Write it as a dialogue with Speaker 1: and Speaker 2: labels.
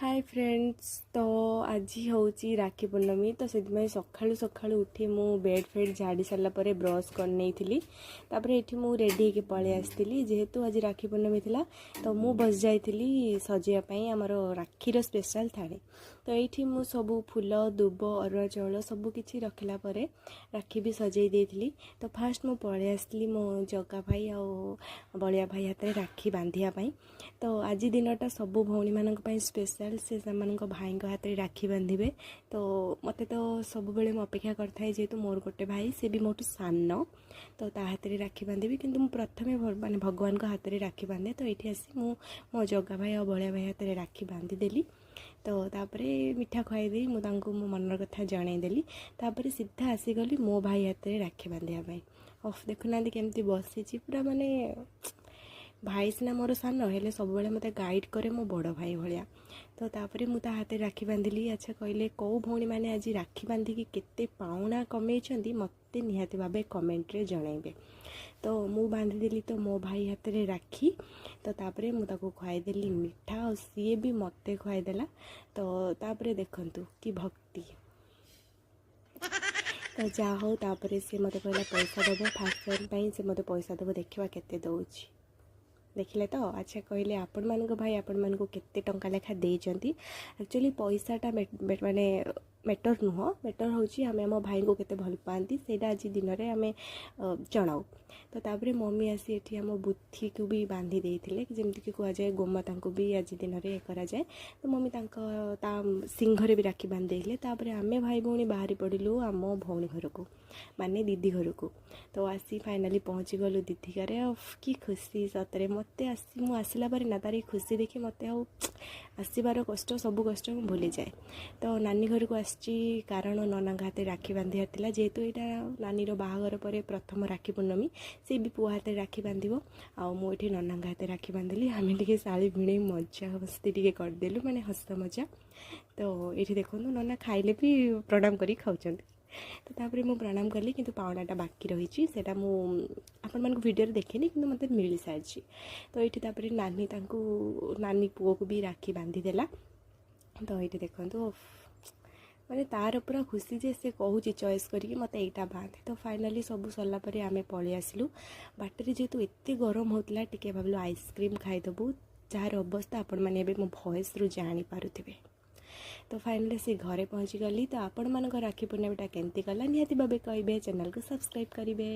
Speaker 1: Hi friends. तो आज हूँ राखी पूर्णमी। तो से सकाळु सकाळु उठी मु बेड फेड झाड़ी सारापर ब्रश कर नहीं थी। ये मुझे रेडी होकर पलि आसती जेहेतु आज राखी पूर्णमी थिला। तो मु बस जाइली सजाइवाई आमर राखीर स्पेशल थाली। तो ये मु सबू फूल दुब अरुआ चाउल सबकि रखला राखी भी सजई देती। तो फास्ट मु पलि आसली मो जगा भाई आ बलिया भाई हाथ में राखी बांधियापाई। तो आज दिनटा सबू भौणी मान स्पेशल से भाई हाथ में राखी बांधे। तो मत तो सब बेले अपेक्षा करता है जेहेतु मोर गोटे भाई से भी मोटू सान। तो ता हाथ में राखी बांधि कि प्रथम माने भगवान को हाथ में राखी बांधे। तो ये आसी मो जगा भाई और बलिया भाई हाथ में राखी बांधिदेली। तो तापरे मिठा खुआईदी मो मनर कथा जनईदेली। तापर सीधा आसीगली मो भाई हाथ में राखी बांधापी। अफ देखुना केमती बसी पूरा माने भाई सीना मोर सान हेले सब मत गाइड करे मो बड़ भाई भाया। तो तापर मुझे हाथ राखी बांधिली। अच्छा कहले कौ भौणी मैंने आज राखी बांधिकी केते पाउना कमेइछंती मते निहाती भाबे कमेंट रे जणाइबे। तो मु बांधिदेली तो मो भाई हाथ में राखी। तो तापर मुझे खुआईदेली मिठा और सी भी मते खुआईदेला। तो तापर देखंतु कि भक्ति। तो जहा हो तापर से मत कहला पैसा देव फास्ट टाइम से मत पैसा देव देखा केते दउछि देखिले। तो अच्छा कहले आपण मान भाई आपण मान केते टंका लेखा देइचंती। एक्चुअली पैसाटा माने मैटर नुह। मैटर होची आम आम भाई को केते भल पाती से आज दिन में आम जनाऊ। तो तापर मम्मी आसी एठी आम बुद्धि को भी बांधि देइथिले कि जेमति कि कह जाए गोमाता को भी आज दिन में करा जाए। तो मम्मी ता सिंघरे भी राखी बांध देइले। तापर आमे भाई भौणी बाहरी पड़िलु आम भौणी घर को माने दीदी घर को। तो आसी फाइनाली पहुँची गलु दीदी घरे। कि खुशी सतरे मते आसी आसला पर ना तारी खुशी देखी मते आसबार कष्ट सब कष्ट भूली जाए। तो नानी घर को आसी कारण नना हाथ राखी बांधियार थिला जेहेतु यहाँ नानी बाहागर पर प्रथम राखी पूर्णमी से भी पुआ हाथ राखी बांधिबो। आउ मुझे नना हाथ राखी बांधिली। आम टे शाड़ी भिड़े मजा मस्ती टे करदेलु माने हस मजा। तो ये देखो नना खाइले भी प्रणाम करी खाऊँ। तो तापर मु प्रणाम कली कि पावनाटा बाकी रही से आपण मानक वीडियो देखेनी कि मत मिल सारी। तो ये तापर नानी नानी पुओ को भी राखी बांधिदेला। तो ये देखो माने तार पूरा खुशी जे से कहूँ चॉइस करके मत यहाँ बांधे। तो फाइनाली सब सरलापर आम पलि आसलु बाटर जेहेतु एत गरम होता टे भाविलु आइसक्रीम खाईदेबू जार अवस्था आपण मैंने मो भॉइस रु जानीपारे। तो फाइनली से घरे पहुँची गली। तो आपण मान राखी पूर्णमीटा केमती गला निहाती भाबे कहिबे चैनल को सब्सक्राइब करिवे।